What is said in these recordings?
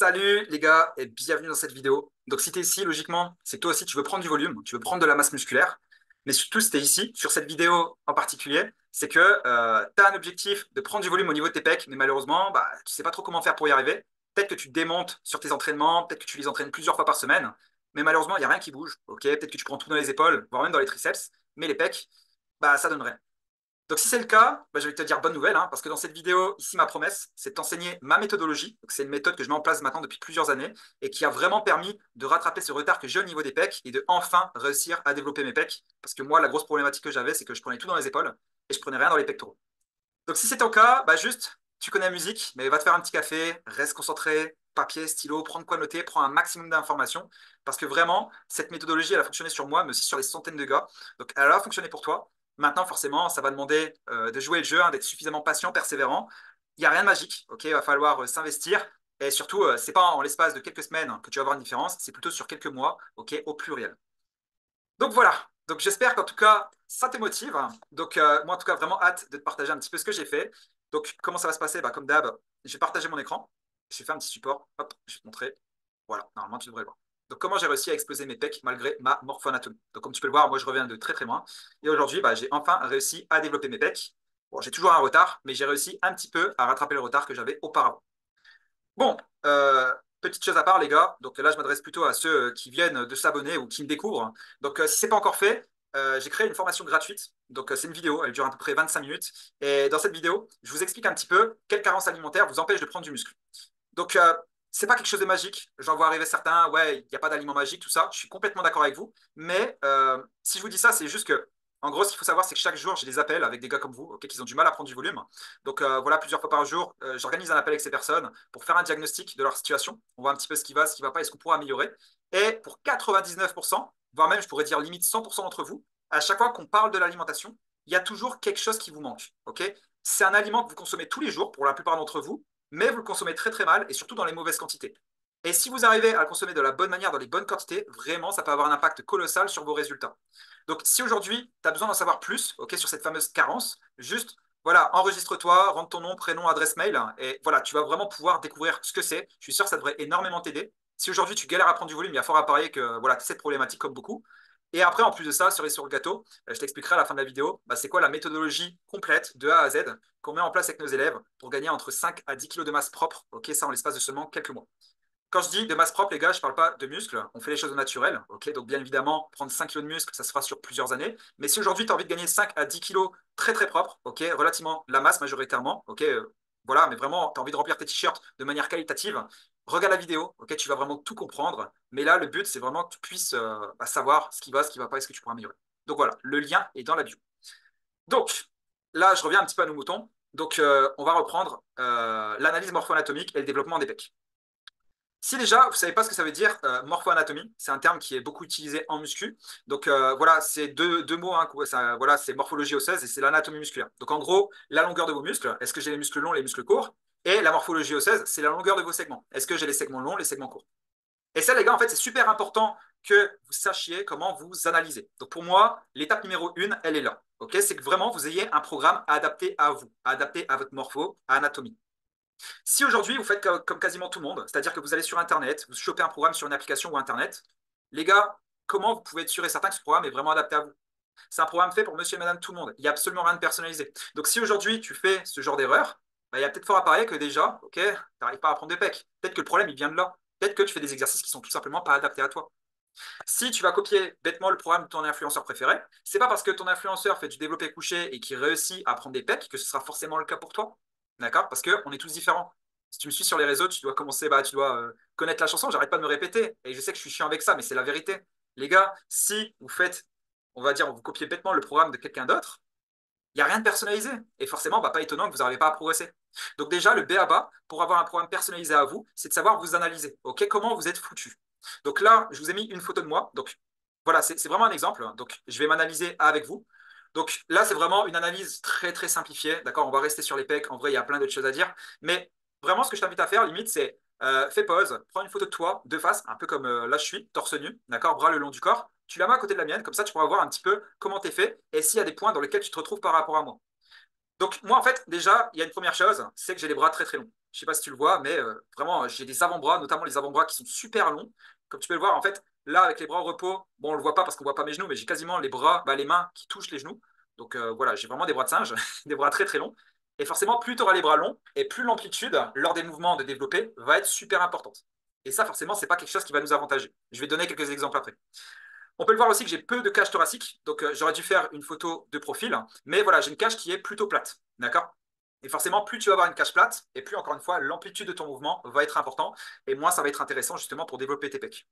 Salut les gars et bienvenue dans cette vidéo. Donc si tu es ici, logiquement, c'est que toi aussi tu veux prendre du volume, tu veux prendre de la masse musculaire. Mais surtout si tu es ici, sur cette vidéo en particulier, c'est que tu as un objectif de prendre du volume au niveau de tes pecs, mais malheureusement, tu sais pas trop comment faire pour y arriver. Peut-être que tu démontes sur tes entraînements, peut-être que tu les entraînes plusieurs fois par semaine, mais malheureusement, il n'y a rien qui bouge. Ok, peut-être que tu prends tout dans les épaules, voire même dans les triceps, mais les pecs, ça donne rien. Donc, si c'est le cas, je vais te dire bonne nouvelle, hein, parce que dans cette vidéo, ici, ma promesse, c'est de t'enseigner ma méthodologie. Donc, c'est une méthode que je mets en place maintenant depuis plusieurs années et qui a vraiment permis de rattraper ce retard que j'ai au niveau des pecs et de enfin réussir à développer mes pecs. Parce que moi, la grosse problématique que j'avais, c'est que je prenais tout dans les épaules et je prenais rien dans les pectoraux. Donc, si c'est ton cas, juste, tu connais la musique, mais va te faire un petit café, reste concentré, papier, stylo, prends de quoi noter, prends un maximum d'informations. Parce que vraiment, cette méthodologie, elle a fonctionné sur moi, mais aussi sur des centaines de gars. Donc, elle a fonctionné pour toi. Maintenant, forcément, ça va demander de jouer le jeu, hein, d'être suffisamment patient, persévérant. Il n'y a rien de magique, ok? Il va falloir s'investir. Et surtout, c'est pas en l'espace de quelques semaines que tu vas avoir une différence, c'est plutôt sur quelques mois, ok, au pluriel. Donc voilà. Donc j'espère qu'en tout cas, ça te motive. Donc moi, en tout cas, vraiment hâte de te partager un petit peu ce que j'ai fait. Donc comment ça va se passer? Comme d'hab, je vais partager mon écran. Je vais faire un petit support. Hop, je vais te montrer. Voilà, normalement, tu devrais le voir. Donc comment j'ai réussi à exploser mes pecs malgré ma morpho-anatomie. Donc comme tu peux le voir, moi, je reviens de très très loin. Et aujourd'hui, j'ai enfin réussi à développer mes pecs. Bon, j'ai toujours un retard, mais j'ai réussi un petit peu à rattraper le retard que j'avais auparavant. Bon, petite chose à part, les gars. Donc là, je m'adresse plutôt à ceux qui viennent de s'abonner ou qui me découvrent. Donc, si ce n'est pas encore fait, j'ai créé une formation gratuite. Donc, c'est une vidéo, elle dure à peu près 25 minutes. Et dans cette vidéo, je vous explique un petit peu quelles carences alimentaires vous empêchent de prendre du muscle. Donc, c'est pas quelque chose de magique. J'en vois arriver certains, ouais, il n'y a pas d'aliment magique, tout ça. Je suis complètement d'accord avec vous. Mais si je vous dis ça, c'est juste que, en gros, ce qu'il faut savoir, c'est que chaque jour, j'ai des appels avec des gars comme vous, ok, qui ont du mal à prendre du volume. Donc, voilà, plusieurs fois par jour, j'organise un appel avec ces personnes pour faire un diagnostic de leur situation. On voit un petit peu ce qui va pas et ce qu'on pourra améliorer. Et pour 99%, voire même, je pourrais dire limite 100% d'entre vous, à chaque fois qu'on parle de l'alimentation, il y a toujours quelque chose qui vous manque, ok? C'est un aliment que vous consommez tous les jours pour la plupart d'entre vous, mais vous le consommez très très mal et surtout dans les mauvaises quantités. Et si vous arrivez à le consommer de la bonne manière, dans les bonnes quantités, vraiment, ça peut avoir un impact colossal sur vos résultats. Donc, si aujourd'hui, tu as besoin d'en savoir plus, ok, sur cette fameuse carence, juste, voilà, enregistre-toi, rentre ton nom, prénom, adresse mail, et voilà, tu vas vraiment pouvoir découvrir ce que c'est. Je suis sûr que ça devrait énormément t'aider. Si aujourd'hui, tu galères à prendre du volume, il y a fort à parier que voilà, tu as cette problématique comme beaucoup. Et après, en plus de ça, cerise sur le gâteau, je t'expliquerai à la fin de la vidéo, c'est quoi la méthodologie complète de A à Z qu'on met en place avec nos élèves pour gagner entre 5 à 10 kilos de masse propre, ok, ça en l'espace de seulement quelques mois. Quand je dis de masse propre, les gars, je ne parle pas de muscles, on fait les choses au naturel, ok, donc bien évidemment, prendre 5 kilos de muscles, ça se fera sur plusieurs années, mais si aujourd'hui tu as envie de gagner 5 à 10 kilos très très propres, ok, relativement la masse majoritairement, ok, voilà, mais vraiment, tu as envie de remplir tes t-shirts de manière qualitative, regarde la vidéo, ok, tu vas vraiment tout comprendre, mais là, le but, c'est vraiment que tu puisses savoir ce qui va pas et ce que tu pourras améliorer. Donc voilà, le lien est dans la bio. Donc, là, je reviens un petit peu à nos moutons. Donc, on va reprendre l'analyse morpho-anatomique et le développement des pecs. Si déjà, vous ne savez pas ce que ça veut dire morpho-anatomie, c'est un terme qui est beaucoup utilisé en muscu. Donc voilà, c'est deux mots, hein, voilà, c'est morphologie osseuse et c'est l'anatomie musculaire. Donc en gros, la longueur de vos muscles, est-ce que j'ai les muscles longs, les muscles courts? Et la morphologie osseuse, c'est la longueur de vos segments. Est-ce que j'ai les segments longs, les segments courts? Et ça, les gars, en fait, c'est super important que vous sachiez comment vous analysez. Donc pour moi, l'étape numéro 1, elle est là. Ok, c'est que vraiment, vous ayez un programme adapté à vous, adapté à votre morpho, à anatomie. Si aujourd'hui, vous faites comme quasiment tout le monde, c'est-à-dire que vous allez sur Internet, vous chopez un programme sur une application ou Internet, les gars, comment vous pouvez être sûr et certain que ce programme est vraiment adapté à vous? C'est un programme fait pour monsieur et madame tout le monde. Il n'y a absolument rien de personnalisé. Donc si aujourd'hui tu fais ce genre d'erreur, il y a peut-être fort à parier que déjà, ok, tu n'arrives pas à prendre des pecs. Peut-être que le problème, il vient de là. Peut-être que tu fais des exercices qui sont tout simplement pas adaptés à toi. Si tu vas copier bêtement le programme de ton influenceur préféré, c'est pas parce que ton influenceur fait du développé couché et qu'il réussit à prendre des pecs que ce sera forcément le cas pour toi. D'accord? Parce qu'on est tous différents. Si tu me suis sur les réseaux, tu dois commencer, tu dois connaître la chanson. J'arrête pas de me répéter. Et je sais que je suis chiant avec ça, mais c'est la vérité. Les gars, si vous faites, on va dire, vous copiez bêtement le programme de quelqu'un d'autre, il n'y a rien de personnalisé. Et forcément, pas étonnant que vous n'arrivez pas à progresser. Donc déjà, le B à bas, pour avoir un programme personnalisé à vous, c'est de savoir vous analyser. Ok, comment vous êtes foutu. Donc là, je vous ai mis une photo de moi. Donc voilà, c'est vraiment un exemple. Donc je vais m'analyser avec vous. Donc là, c'est vraiment une analyse très très simplifiée. D'accord, on va rester sur les pecs. En vrai, il y a plein d'autres choses à dire. Mais vraiment, ce que je t'invite à faire, limite, c'est fais pause, prends une photo de toi de face, un peu comme là je suis, torse nu, d'accord, bras le long du corps. Tu la mets à côté de la mienne, comme ça tu pourras voir un petit peu comment tu es fait et s'il y a des points dans lesquels tu te retrouves par rapport à moi. Donc, moi, en fait, déjà, il y a une première chose, c'est que j'ai les bras très très longs. Je ne sais pas si tu le vois, mais vraiment, j'ai des avant-bras, notamment les avant-bras qui sont super longs. Comme tu peux le voir, en fait, là, avec les bras au repos, bon, on ne le voit pas parce qu'on ne voit pas mes genoux, mais j'ai quasiment les bras, bah, les mains qui touchent les genoux. Donc, voilà, j'ai vraiment des bras de singe, des bras très très longs. Et forcément, plus tu auras les bras longs, et plus l'amplitude, lors des mouvements de développer, va être super importante. Et ça, forcément, ce n'est pas quelque chose qui va nous avantager. Je vais donner quelques exemples après. On peut le voir aussi que j'ai peu de cage thoracique, donc j'aurais dû faire une photo de profil, mais voilà, j'ai une cage qui est plutôt plate, d'accord? Et forcément, plus tu vas avoir une cage plate, et plus, encore une fois, l'amplitude de ton mouvement va être important, et moins ça va être intéressant justement pour développer tes pecs.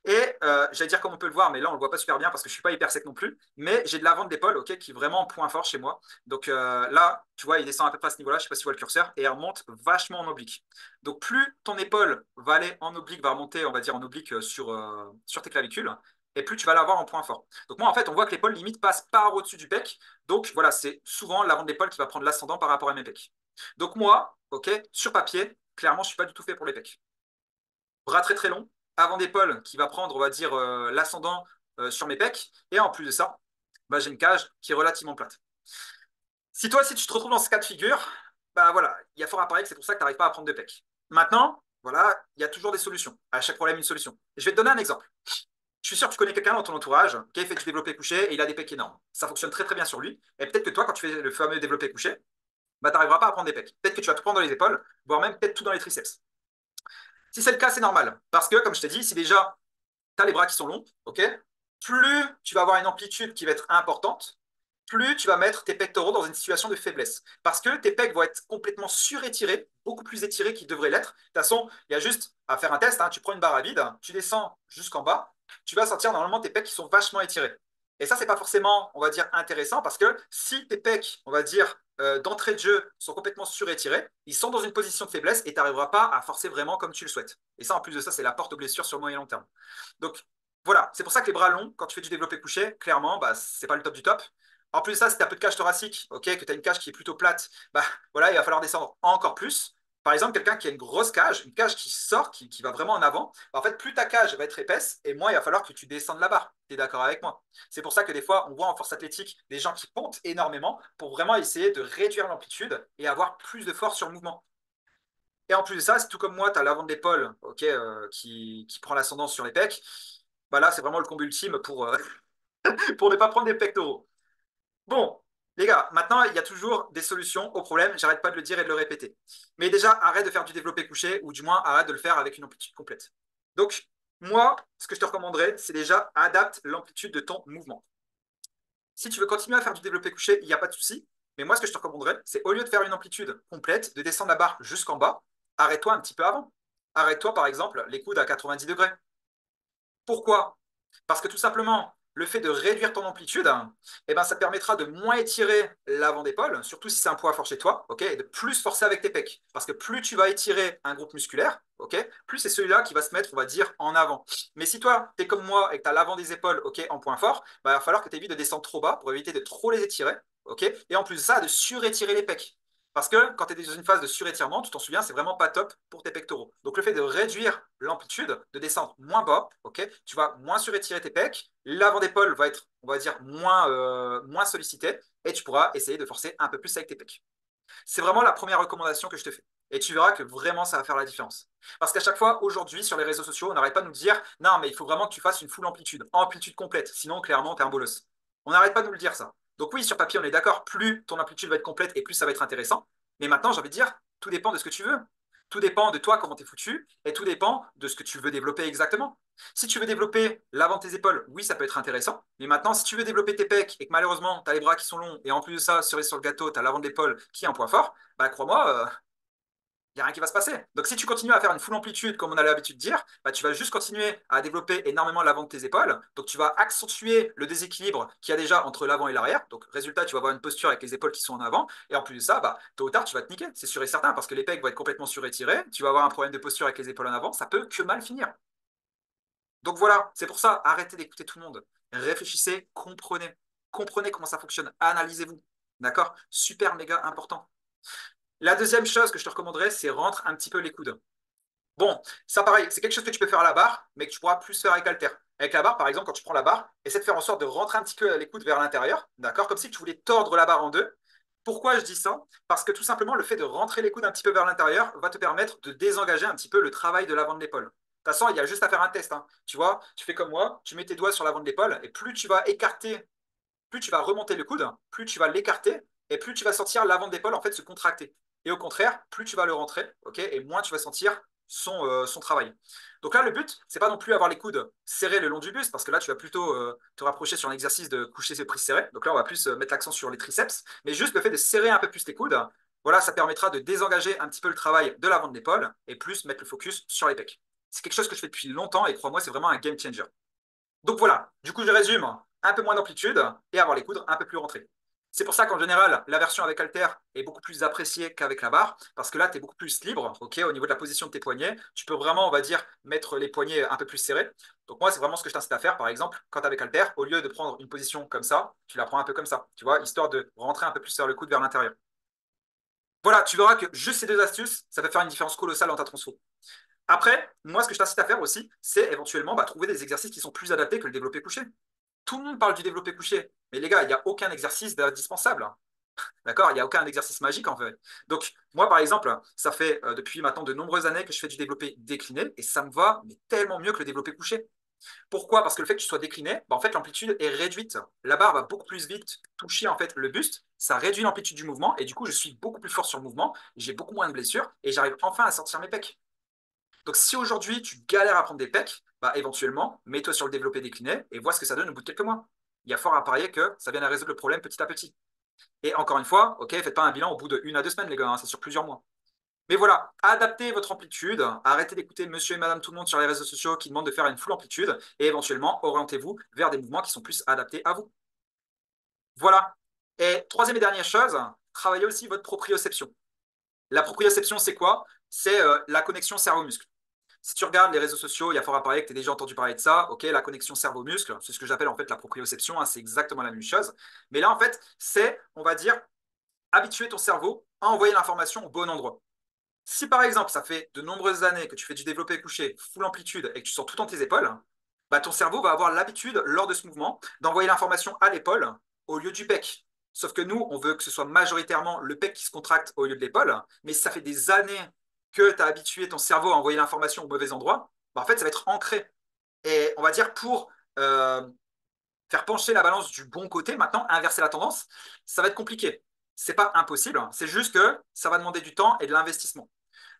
Et j'allais dire comme on peut le voir, mais là on ne le voit pas super bien parce que je ne suis pas hyper sec non plus, mais j'ai de l'avant d'épaule ok, qui est vraiment point fort chez moi. Donc là, tu vois, il descend à peu près à ce niveau-là, je ne sais pas si tu vois le curseur, et il remonte vachement en oblique. Donc plus ton épaule va aller en oblique, va remonter, on va dire en oblique sur tes clavicules, et plus tu vas l'avoir en point fort. Donc moi, en fait, on voit que l'épaule limite passe par au-dessus du pec. Donc voilà, c'est souvent l'avant d'épaule qui va prendre l'ascendant par rapport à mes pecs. Donc moi, ok, sur papier, clairement, je ne suis pas du tout fait pour les pecs. Bras très très long, avant d'épaule qui va prendre, on va dire, l'ascendant sur mes pecs. Et en plus de ça, bah, j'ai une cage qui est relativement plate. Si toi, si tu te retrouves dans ce cas de figure, bah voilà, il y a fort à parier que c'est pour ça que tu n'arrives pas à prendre de pecs. Maintenant, voilà, il y a toujours des solutions. À chaque problème, une solution. Je vais te donner un exemple. Je suis sûr que tu connais quelqu'un dans ton entourage qui a fait du développé couché et il a des pecs énormes. Ça fonctionne très très bien sur lui. Et peut-être que toi, quand tu fais le fameux développé couché, bah, tu n'arriveras pas à prendre des pecs. Peut-être que tu vas tout prendre dans les épaules, voire même peut-être tout dans les triceps. Si c'est le cas, c'est normal. Parce que, comme je t'ai dit, si déjà tu as les bras qui sont longs, ok, plus tu vas avoir une amplitude qui va être importante, plus tu vas mettre tes pectoraux dans une situation de faiblesse. Parce que tes pecs vont être complètement surétirés, beaucoup plus étirés qu'ils devraient l'être. De toute façon, il y a juste à faire un test, hein. Tu prends une barre à vide, tu descends jusqu'en bas, tu vas sentir normalement tes pecs qui sont vachement étirés. Et ça, c'est pas forcément, on va dire, intéressant parce que si tes pecs, on va dire, d'entrée de jeu sont complètement surétirés, ils sont dans une position de faiblesse et tu n'arriveras pas à forcer vraiment comme tu le souhaites. Et ça, en plus de ça, c'est la porte aux blessures sur le moyen et long terme. Donc, voilà, c'est pour ça que les bras longs, quand tu fais du développé couché, clairement, bah, c'est pas le top du top. En plus de ça, si tu as peu de cage thoracique, ok, que tu as une cage qui est plutôt plate, bah voilà, il va falloir descendre encore plus. Par exemple, quelqu'un qui a une cage qui sort, qui va vraiment en avant, bah, en fait, plus ta cage va être épaisse, et moins il va falloir que tu descendes la barre. Tu es d'accord avec moi? C'est pour ça que des fois, on voit en force athlétique des gens qui pontent énormément pour vraiment essayer de réduire l'amplitude et avoir plus de force sur le mouvement. Et en plus de ça, c'est tout comme moi, tu as l'avant de l'épaule ok, qui prend l'ascendance sur les pecs. Bah là, c'est vraiment le combo ultime pour ne pas prendre des pectoraux. Bon, les gars, maintenant, il y a toujours des solutions au problème. J'arrête pas de le dire et de le répéter. Mais déjà, arrête de faire du développé couché ou du moins arrête de le faire avec une amplitude complète. Donc, moi, ce que je te recommanderais, c'est déjà adapte l'amplitude de ton mouvement. Si tu veux continuer à faire du développé couché, il n'y a pas de souci. Mais moi, ce que je te recommanderais, c'est au lieu de faire une amplitude complète, de descendre la barre jusqu'en bas, arrête-toi un petit peu avant. Arrête-toi, par exemple, les coudes à 90 degrés. Pourquoi? Parce que tout simplement, le fait de réduire ton amplitude, eh ben, ça te permettra de moins étirer l'avant d'épaule, surtout si c'est un poids fort chez toi, ok, et de plus forcer avec tes pecs. Parce que plus tu vas étirer un groupe musculaire, ok, plus c'est celui-là qui va se mettre, on va dire, en avant. Mais si toi, tu es comme moi et que tu as l'avant des épaules ok, en point fort, bah, il va falloir que tu évites de descendre trop bas pour éviter de trop les étirer, ok, et en plus de ça, de surétirer les pecs. Parce que quand tu es dans une phase de surétirement, tu t'en souviens, c'est vraiment pas top pour tes pectoraux. Donc le fait de réduire l'amplitude, de descendre moins bas, ok, tu vas moins surétirer tes pecs, l'avant d'épaule va être, on va dire, moins sollicité, et tu pourras essayer de forcer un peu plus avec tes pecs. C'est vraiment la première recommandation que je te fais. Et tu verras que vraiment ça va faire la différence. Parce qu'à chaque fois, aujourd'hui, sur les réseaux sociaux, on n'arrête pas de nous dire non, mais il faut vraiment que tu fasses une full amplitude, amplitude complète. Sinon, clairement, tu es un bolos. On n'arrête pas de nous le dire ça. Donc, oui, sur papier, on est d'accord, plus ton amplitude va être complète et plus ça va être intéressant. Mais maintenant, j'ai envie de dire, tout dépend de ce que tu veux. Tout dépend de toi, comment tu es foutu, et tout dépend de ce que tu veux développer exactement. Si tu veux développer l'avant de tes épaules, oui, ça peut être intéressant. Mais maintenant, si tu veux développer tes pecs et que malheureusement, tu as les bras qui sont longs et en plus de ça, cerise sur le gâteau, tu as l'avant de l'épaule qui est un point fort, bah crois-moi, il n'y a rien qui va se passer. Donc si tu continues à faire une full amplitude, comme on a l'habitude de dire, bah, tu vas juste continuer à développer énormément l'avant de tes épaules. Donc tu vas accentuer le déséquilibre qu'il y a déjà entre l'avant et l'arrière. Donc résultat, tu vas avoir une posture avec les épaules qui sont en avant. Et en plus de ça, bah, tôt ou tard, tu vas te niquer, c'est sûr et certain, parce que les pecs vont être complètement surétirés. Tu vas avoir un problème de posture avec les épaules en avant. Ça peut que mal finir. Donc voilà, c'est pour ça, arrêtez d'écouter tout le monde. Réfléchissez, comprenez. Comprenez comment ça fonctionne. Analysez-vous. D'accord? Super méga important. La deuxième chose que je te recommanderais, c'est rentre un petit peu les coudes. Bon, ça pareil, c'est quelque chose que tu peux faire à la barre, mais que tu pourras plus faire avec halter. Avec la barre, par exemple, quand tu prends la barre, essaie de faire en sorte de rentrer un petit peu les coudes vers l'intérieur, d'accord? Comme si tu voulais tordre la barre en deux. Pourquoi je dis ça? Parce que tout simplement, le fait de rentrer les coudes un petit peu vers l'intérieur va te permettre de désengager un petit peu le travail de l'avant de l'épaule. De toute façon, il y a juste à faire un test, hein. Tu vois, tu fais comme moi, tu mets tes doigts sur l'avant de l'épaule et plus tu vas écarter, plus tu vas remonter le coude, plus tu vas l'écarter et plus tu vas sentir l'avant de l'épaule en fait se contracter. Et au contraire, plus tu vas le rentrer, ok, et moins tu vas sentir son travail. Donc là, le but, c'est pas non plus avoir les coudes serrés le long du buste, parce que là, tu vas plutôt te rapprocher sur un exercice de coucher ses prises serrés. Donc là, on va plus mettre l'accent sur les triceps, mais juste le fait de serrer un peu plus tes coudes, voilà, ça permettra de désengager un petit peu le travail de l'avant de l'épaule et plus mettre le focus sur les pecs. C'est quelque chose que je fais depuis longtemps et crois-moi, c'est vraiment un game changer. Donc voilà, du coup je résume, un peu moins d'amplitude et avoir les coudes un peu plus rentrés. C'est pour ça qu'en général, la version avec halter est beaucoup plus appréciée qu'avec la barre, parce que là, tu es beaucoup plus libre, ok, au niveau de la position de tes poignets. Tu peux vraiment, on va dire, mettre les poignets un peu plus serrés. Donc moi, c'est vraiment ce que je t'incite à faire. Par exemple, quand tu avec halter, au lieu de prendre une position comme ça, tu la prends un peu comme ça, tu vois, histoire de rentrer un peu plus vers le coude vers l'intérieur. Voilà, tu verras que juste ces deux astuces, ça peut faire une différence colossale dans ta transfo. Après, moi, ce que je t'incite à faire aussi, c'est éventuellement trouver des exercices qui sont plus adaptés que le développé couché. Tout le monde parle du développé couché. Mais les gars, il n'y a aucun exercice indispensable. D'accord? Il n'y a aucun exercice magique en fait. Donc, moi, par exemple, ça fait depuis maintenant de nombreuses années que je fais du développé décliné et ça me va mais tellement mieux que le développé couché. Pourquoi? Parce que le fait que tu sois décliné, en fait, l'amplitude est réduite. La barre va beaucoup plus vite toucher en fait le buste. Ça réduit l'amplitude du mouvement et du coup, je suis beaucoup plus fort sur le mouvement. J'ai beaucoup moins de blessures et j'arrive enfin à sortir mes pecs. Donc, si aujourd'hui tu galères à prendre des pecs, éventuellement, mets-toi sur le développé décliné et vois ce que ça donne au bout de quelques mois. Il y a fort à parier que ça vienne à résoudre le problème petit à petit. Et encore une fois, ok, faites pas un bilan au bout de 1 à 2 semaines, les gars, hein, c'est sur plusieurs mois. Mais voilà, adaptez votre amplitude, arrêtez d'écouter monsieur et madame tout le monde sur les réseaux sociaux qui demandent de faire une full amplitude et éventuellement orientez-vous vers des mouvements qui sont plus adaptés à vous. Voilà. Et troisième et dernière chose, travaillez aussi votre proprioception. La proprioception, c'est quoi? C'est la connexion cerveau-muscle. Si tu regardes les réseaux sociaux, il y a fort à parier que tu as déjà entendu parler de ça. Ok, la connexion cerveau-muscle, c'est ce que j'appelle en fait la proprioception, hein, c'est exactement la même chose. Mais là, en fait, c'est, on va dire, habituer ton cerveau à envoyer l'information au bon endroit. Si par exemple, ça fait de nombreuses années que tu fais du développé couché full amplitude et que tu sors tout dans tes épaules, ton cerveau va avoir l'habitude, lors de ce mouvement, d'envoyer l'information à l'épaule au lieu du pec. Sauf que nous, on veut que ce soit majoritairement le pec qui se contracte au lieu de l'épaule. Mais si ça fait des années que tu as habitué ton cerveau à envoyer l'information au mauvais endroit, en fait, ça va être ancré. Et on va dire pour faire pencher la balance du bon côté, maintenant, inverser la tendance, ça va être compliqué. C'est pas impossible, hein. C'est juste que ça va demander du temps et de l'investissement.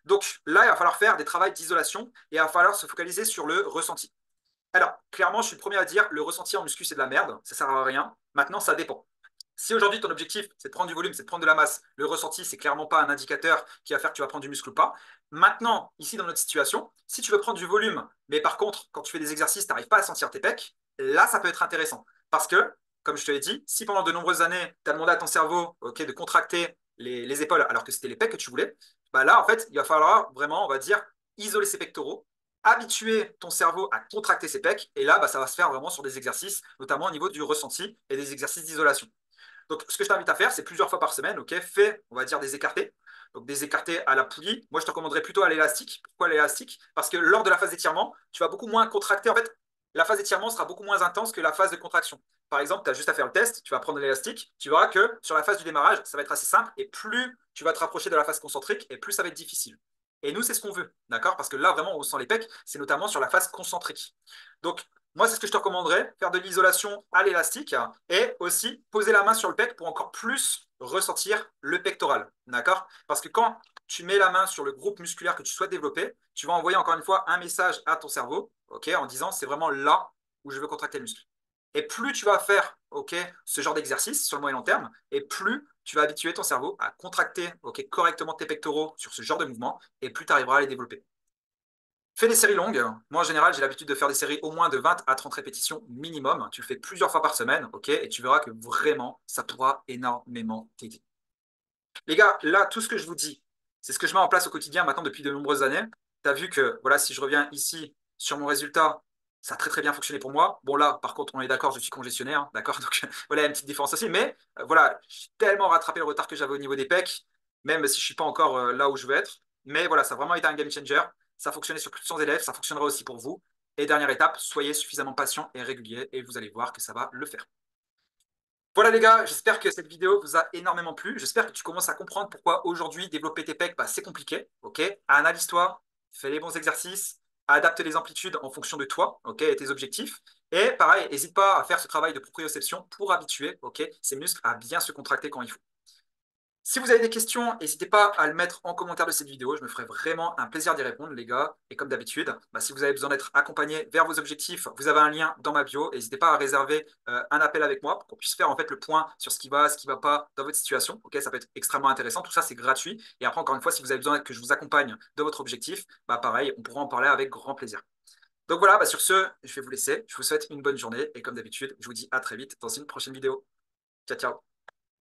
Donc là, il va falloir faire des travaux d'isolation et il va falloir se focaliser sur le ressenti. Alors, clairement, je suis le premier à dire, le ressenti en muscu, c'est de la merde, ça sert à rien. Maintenant, ça dépend. Si aujourd'hui ton objectif c'est de prendre du volume, c'est de prendre de la masse, le ressenti c'est clairement pas un indicateur qui va faire que tu vas prendre du muscle ou pas. Maintenant, ici dans notre situation, si tu veux prendre du volume, mais par contre quand tu fais des exercices, tu n'arrives pas à sentir tes pecs, là ça peut être intéressant. Parce que, comme je te l'ai dit, si pendant de nombreuses années tu as demandé à ton cerveau ok, de contracter les épaules alors que c'était les pecs que tu voulais, là en fait il va falloir vraiment, on va dire, isoler ses pectoraux, habituer ton cerveau à contracter ses pecs, et là ça va se faire vraiment sur des exercices, notamment au niveau du ressenti et des exercices d'isolation. Donc, ce que je t'invite à faire, c'est plusieurs fois par semaine, ok, fais, on va dire, des écartés. Donc, des écartés à la poulie. Moi, je te recommanderais plutôt à l'élastique. Pourquoi l'élastique? Parce que lors de la phase d'étirement, tu vas beaucoup moins contracter. En fait, la phase d'étirement sera beaucoup moins intense que la phase de contraction. Par exemple, tu as juste à faire le test, tu vas prendre l'élastique, tu verras que sur la phase du démarrage, ça va être assez simple, et plus tu vas te rapprocher de la phase concentrique, et plus ça va être difficile. Et nous, c'est ce qu'on veut, d'accord? Parce que là, vraiment, on sent les pecs, c'est notamment sur la phase concentrique. Donc, moi, c'est ce que je te recommanderais, faire de l'isolation à l'élastique et aussi poser la main sur le pec pour encore plus ressentir le pectoral. D'accord? Parce que quand tu mets la main sur le groupe musculaire que tu souhaites développer, tu vas envoyer encore une fois un message à ton cerveau, ok, en disant c'est vraiment là où je veux contracter le muscle. Et plus tu vas faire ok, ce genre d'exercice sur le moyen long terme, et plus tu vas habituer ton cerveau à contracter ok, correctement tes pectoraux sur ce genre de mouvement, et plus tu arriveras à les développer. Fais des séries longues. Moi, en général, j'ai l'habitude de faire des séries au moins de 20 à 30 répétitions minimum. Tu le fais plusieurs fois par semaine, ok? Et tu verras que vraiment, ça pourra énormément t'aider. Les gars, là, tout ce que je vous dis, c'est ce que je mets en place au quotidien maintenant depuis de nombreuses années. Tu as vu que, voilà, si je reviens ici sur mon résultat, ça a très très bien fonctionné pour moi. Bon, là, par contre, on est d'accord, je suis congestionnaire, hein, d'accord? Donc, voilà, il y a une petite différence aussi. Mais voilà, j'ai tellement rattrapé le retard que j'avais au niveau des pecs, même si je ne suis pas encore là où je veux être. Mais voilà, ça a vraiment été un game changer. Ça a fonctionné sur plus de 100 élèves, ça fonctionnera aussi pour vous. Et dernière étape, soyez suffisamment patient et régulier et vous allez voir que ça va le faire. Voilà les gars, j'espère que cette vidéo vous a énormément plu. J'espère que tu commences à comprendre pourquoi aujourd'hui développer tes pecs, bah, c'est compliqué. Ok, analyse-toi, fais les bons exercices, adapte les amplitudes en fonction de toi, ok, et tes objectifs. Et pareil, n'hésite pas à faire ce travail de proprioception pour habituer, ok, ces muscles à bien se contracter quand il faut. Si vous avez des questions, n'hésitez pas à le mettre en commentaire de cette vidéo. Je me ferai vraiment un plaisir d'y répondre, les gars. Et comme d'habitude, bah, si vous avez besoin d'être accompagné vers vos objectifs, vous avez un lien dans ma bio. N'hésitez pas à réserver un appel avec moi pour qu'on puisse faire en fait le point sur ce qui va pas dans votre situation. Ok, ça peut être extrêmement intéressant. Tout ça, c'est gratuit. Et après, encore une fois, si vous avez besoin que je vous accompagne dans votre objectif, bah, pareil, on pourra en parler avec grand plaisir. Donc voilà, bah, sur ce, je vais vous laisser. Je vous souhaite une bonne journée. Et comme d'habitude, je vous dis à très vite dans une prochaine vidéo. Ciao, ciao.